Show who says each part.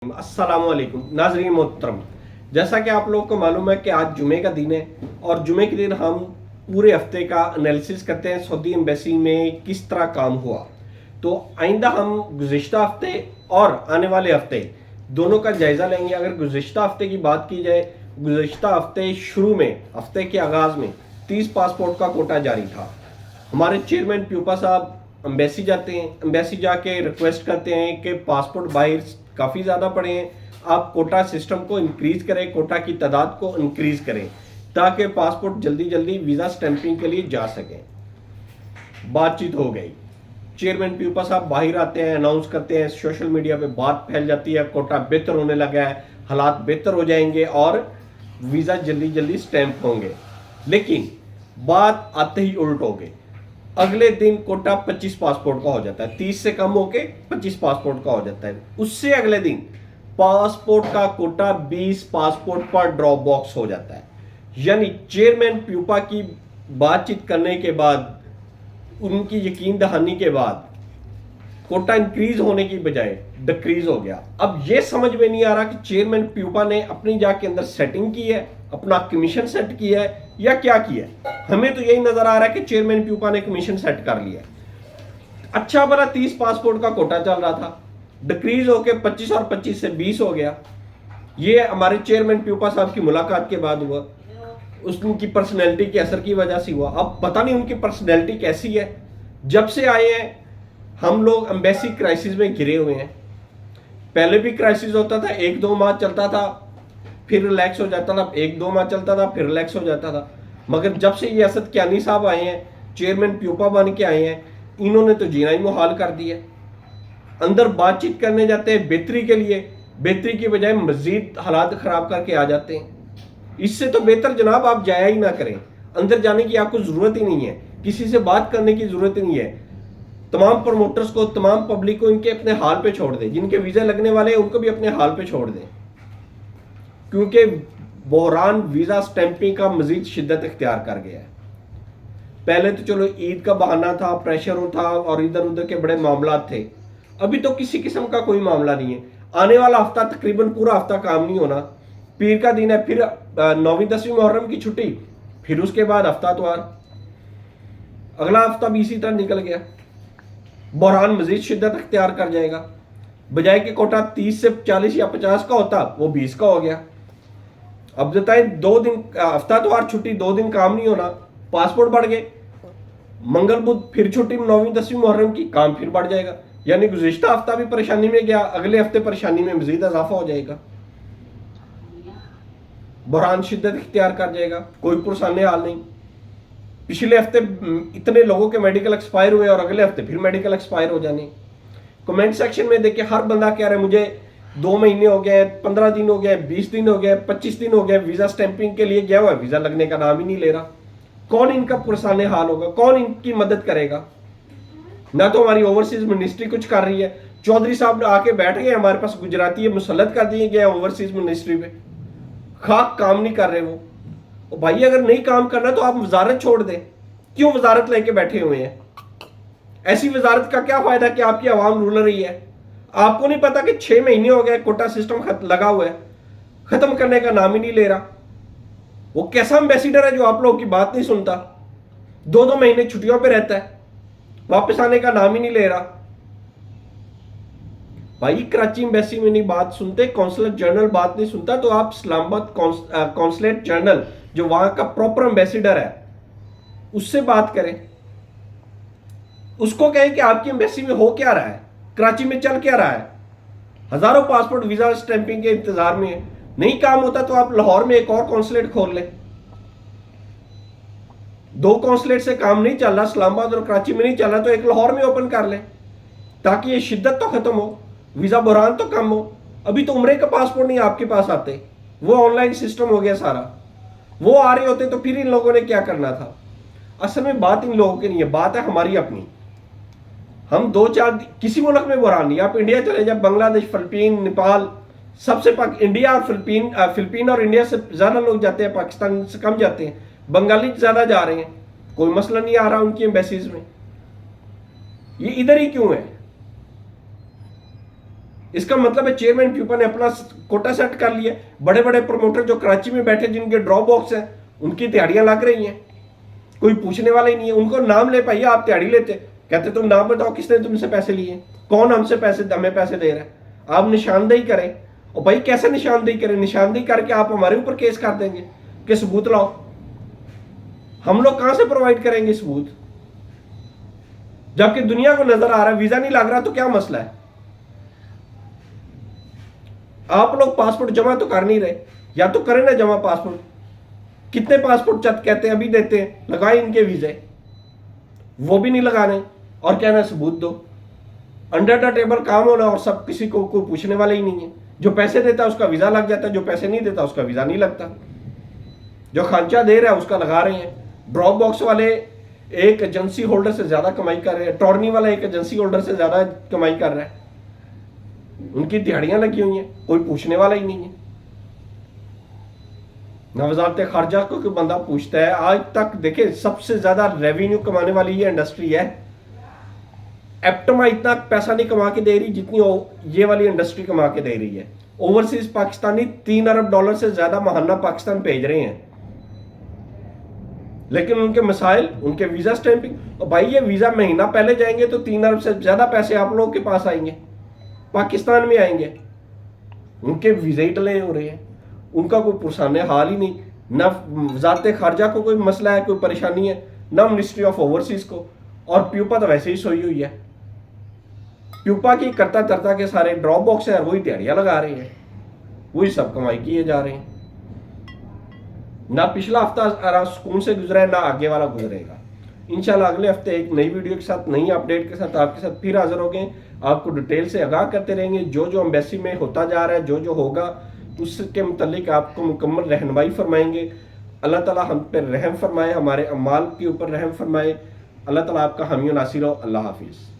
Speaker 1: अस्सलामुअलैकुम नाज़रीन मोहतरम। जैसा कि आप लोगों को मालूम है कि आज जुमे का दिन है और जुमे के दिन हम पूरे हफ्ते का एनालिसिस करते हैं सऊदी एम्बेसी में किस तरह काम हुआ। तो आइंदा हम गुज़िश्ता हफ्ते और आने वाले हफ्ते दोनों का जायज़ा लेंगे। अगर गुज़िश्ता हफ्ते की बात की जाए, गुज़िश्ता हफ्ते शुरू में, हफ्ते के आगाज़ में 30 पासपोर्ट का कोटा जारी था। हमारे चेयरमैन प्यूपा साहब एम्बेसी जाते हैं, एम्बेसी जाके रिक्वेस्ट करते हैं कि पासपोर्ट बाहर काफ़ी ज़्यादा पड़े हैं, आप कोटा सिस्टम को इंक्रीज़ करें, कोटा की तादाद को इंक्रीज़ करें ताकि पासपोर्ट जल्दी जल्दी वीज़ा स्टैंपिंग के लिए जा सकें। बातचीत हो गई, चेयरमैन प्यूपा साहब बाहर आते हैं, अनाउंस करते हैं, सोशल मीडिया पे बात फैल जाती है, कोटा बेहतर होने लगा है, हालात बेहतर हो जाएंगे और वीज़ा जल्दी जल्दी स्टैंप होंगे। लेकिन बात आते ही उल्ट हो गई। अगले दिन कोटा 25 पासपोर्ट का हो जाता है, 30 से कम होके 25 पासपोर्ट का हो जाता है। उससे अगले दिन पासपोर्ट का कोटा 20 पासपोर्ट पर ड्रॉप बॉक्स हो जाता है। यानी चेयरमैन प्यूपा की बातचीत करने के बाद, उनकी यकीन दहानी के बाद कोटा इंक्रीज होने की बजाय डिक्रीज हो गया। अब यह समझ में नहीं आ रहा कि चेयरमैन प्यूपा ने अपनी जाके अंदर सेटिंग की है, अपना कमीशन सेट किया है या क्या किया है। हमें तो यही नजर आ रहा है कि चेयरमैन प्यूपा ने कमीशन सेट कर लिया। अच्छा भला 30 पासपोर्ट का कोटा चल रहा था, डिक्रीज होकर 25 और 25 से 20 हो गया। ये हमारे चेयरमैन प्यूपा साहब की मुलाकात के बाद हुआ, उनकी पर्सनैलिटी के असर की वजह से हुआ। अब पता नहीं उनकी पर्सनैलिटी कैसी है। जब से आए हैं हम लोग एम्बेसी क्राइसिस में घिरे हुए हैं। पहले भी क्राइसिस होता था, 1-2 माह चलता था, फिर रिलैक्स हो जाता था, 1-2 माह चलता था, फिर रिलैक्स हो जाता था। मगर जब से ये असद कियानी साहब आए हैं, चेयरमैन प्यूपा बन के आए हैं, इन्होंने तो जीना ही मुहाल कर दिया। अंदर बातचीत करने जाते हैं बेहतरी के लिए, बेहतरी की बजाय मजीद हालात खराब करके आ जाते हैं। इससे तो बेहतर जनाब आप जाया ही ना करें। अंदर जाने की आपको जरूरत ही नहीं है, किसी से बात करने की जरूरत ही नहीं है। तमाम प्रमोटर्स को, तमाम पब्लिक को इनके अपने हाल पे छोड़ दें। जिनके वीजा लगने वाले हैं उनको भी अपने हाल पे छोड़ दें, क्योंकि बहरान वीजा स्टैंपिंग का मजीद शिद्दत इख्तियार कर गया है। पहले तो चलो ईद का बहाना था, प्रेशर था और इधर उधर के बड़े मामला थे। अभी तो किसी किस्म का कोई मामला नहीं है। आने वाला हफ्ता तकरीबन पूरा हफ्ता काम नहीं होना। पीर का दिन है, फिर 9वीं-10वीं मुहर्रम की छुट्टी, फिर उसके बाद हफ्ता त्वार, अगला हफ्ता भी इसी तरह निकल गया। बहरान मजीद शिद्दत अख्तियार कर जाएगा। बजाय कि कोटा 30 से 40 या 50 का होता, वो 20 का हो गया। अब बताएं, 2 दिन हफ्ता तो और छुट्टी, 2 दिन काम नहीं होना, पासपोर्ट बढ़ गए। मंगल बुध फिर छुट्टी 9वीं-10वीं मुहर्रम की, काम फिर बढ़ जाएगा। यानी गुज़िश्ता हफ्ता भी परेशानी में गया, अगले हफ्ते परेशानी में मजीद इजाफा हो जाएगा। बहरान शिद्दत इख्तियार कर जाएगा, कोई पुरसाने हाल नहीं। पिछले हफ्ते इतने लोगों के मेडिकल एक्सपायर हुए और अगले हफ्ते फिर मेडिकल एक्सपायर हो जाने। कमेंट सेक्शन में देखिए, हर बंदा कह रहा है मुझे 2 महीने हो गए, 15 दिन हो गए, 20 दिन हो गए, 25 दिन हो गए, वीजा स्टैंपिंग के लिए गया हुआ है, वीजा लगने का नाम ही नहीं ले रहा। कौन इनका पुरसाने हाल होगा, कौन इनकी मदद करेगा? ना तो हमारी ओवरसीज मिनिस्ट्री कुछ कर रही है। चौधरी साहब आके बैठ गए हमारे पास, गुजराती मुसल्लत कर दिए गए ओवरसीज मिनिस्ट्री पे, खाक काम नहीं कर रहे वो। भाई अगर नहीं काम करना तो आप वजारत छोड़ दें, क्यों वजारत लेके बैठे हुए हैं? ऐसी वजारत का क्या फायदा कि आपकी आवाम रूल रही है? आपको नहीं पता कि 6 महीने हो गए कोटा सिस्टम लगा हुआ है, खत्म करने का नाम ही नहीं ले रहा। वो कैसा एम्बेसिडर है जो आप लोगों की बात नहीं सुनता, 2-2 महीने छुट्टियों पे रहता है, वापस आने का नाम ही नहीं ले रहा। भाई कराची एम्बेसी में नहीं बात सुनते, कौंसलर जनरल बात नहीं सुनता, तो आप इस्लामाबाद कौंसलेट जनरल जो वहां का प्रॉपर एम्बेसिडर है उससे बात करें। उसको कहें कि आपकी एम्बेसी में हो क्या रहा है, कराची में चल क्या रहा है। हजारों पासपोर्ट वीजा स्टैंपिंग के इंतजार में है। नहीं काम होता तो आप लाहौर में एक और कौंसलेट खोल लें। 2 कौंसलेट से काम नहीं चल रहा, इस्लामाबाद और कराची में नहीं चल रहा, तो एक लाहौर में ओपन कर लें ताकि ये शिद्दत तो खत्म हो, वीजा बहरान तो कम हो। अभी तो उम्रे का पासपोर्ट नहीं आपके पास आते, वो ऑनलाइन सिस्टम हो गया सारा। वो आ रहे होते तो फिर इन लोगों ने क्या करना था? असल में बात इन लोगों की नहीं है, बात है हमारी अपनी। हम 2-4 किसी मुल्क में बहरान नहीं, आप इंडिया चले जाए, बांग्लादेश, फिलिपीन, नेपाल, सबसे इंडिया और फिलिपीन और इंडिया से ज्यादा लोग जाते हैं, पाकिस्तान से कम जाते हैं, बंगाली ज्यादा जा रहे हैं, कोई मसला नहीं आ रहा उनकी एम्बेसीज में। ये इधर ही क्यों है? इसका मतलब है चेयरमैन प्यूपा ने अपना कोटा सेट कर लिया। बड़े बड़े प्रमोटर जो कराची में बैठे जिनके ड्रॉप बॉक्स हैं उनकी दिहाड़ियां लग रही हैं, कोई पूछने वाला ही नहीं है। उनको नाम ले पाइए, आप दिहाड़ी लेते, कहते तुम नाम बताओ किसने तुमसे पैसे लिए, कौन हमसे पैसे हमें पैसे दे रहा है, आप निशानदेही करें। और भाई कैसे निशानदेही करें? निशानदेही करके आप हमारे ऊपर केस कर देंगे कि सबूत लाओ। हम लोग कहां से प्रोवाइड करेंगे सबूत? जबकि दुनिया को नजर आ रहा है वीजा नहीं लग रहा, तो क्या मसला है? आप लोग पासपोर्ट जमा तो कर नहीं रहे, या तो करें ना जमा पासपोर्ट। कितने पासपोर्ट चट कहते हैं अभी देते हैं, लगाए इनके वीजे, वो भी नहीं लगाने और कहना सबूत दो। अंडर द टेबल काम होना और सब, किसी को कोई पूछने वाला ही नहीं है। जो पैसे देता है उसका वीजा लग जाता है, जो पैसे नहीं देता उसका वीजा नहीं लगता। जो खर्चा दे रहा है उसका लगा रहे हैं। ड्रॉप बॉक्स वाले एक एजेंसी होल्डर से ज्यादा कमाई कर रहे हैं, टॉर्नी वाला एक एजेंसी होल्डर से ज्यादा कमाई कर रहा है। उनकी दिहाड़ियां लगी हुई हैं, कोई पूछने वाला ही नहीं है। ना वजारत खारजा को कोई बंदा पूछता है। आज तक देखे सबसे ज्यादा रेवेन्यू कमाने वाली ये इंडस्ट्री है। एप्टमा इतना पैसा नहीं कमा के दे रही जितनी ये वाली इंडस्ट्री कमा के दे रही है। ओवरसीज पाकिस्तानी 3 अरब डॉलर से ज्यादा महाना पाकिस्तान भेज रहे हैं, लेकिन उनके मसाइल, उनके वीजा स्टैंपिंग। और भाई ये वीजा महीना पहले जाएंगे तो 3 अरब से ज्यादा पैसे आप लोगों के पास आएंगे, पाकिस्तान में आएंगे। उनके वीजा ही डिले हो रहे हैं, उनका कोई पुरसाने हाल ही नहीं। ना वजारत खारजा को कोई मसला है, कोई परेशानी है, ना मिनिस्ट्री ऑफ ओवरसीज को। और प्यूपा तो वैसे ही सोई हुई है। प्यूपा की करता तरता के सारे ड्रॉप बॉक्स है, वही दिहाड़ियां लगा रहे हैं, वही सब कमाई किए जा रहे हैं। ना पिछला हफ्ता सुकून से गुजरा है, ना आगे वाला गुजरेगा। इंशाल्लाह अगले हफ्ते एक नई वीडियो के साथ, नई अपडेट के साथ आपके साथ फिर हाजिर हो गए। आपको डिटेल से आगाह करते रहेंगे। जो जो एम्बेसी में होता जा रहा है, जो जो होगा, उसके मुतल्लिक आपको मुकम्मल रहनुमाई फरमाएंगे। अल्लाह ताला हम पर रहम फरमाए, हमारे अमाल के ऊपर रहम फरमाए। अल्लाह ताला आपका हामी नासिर हो। अल्लाह हाफिज़।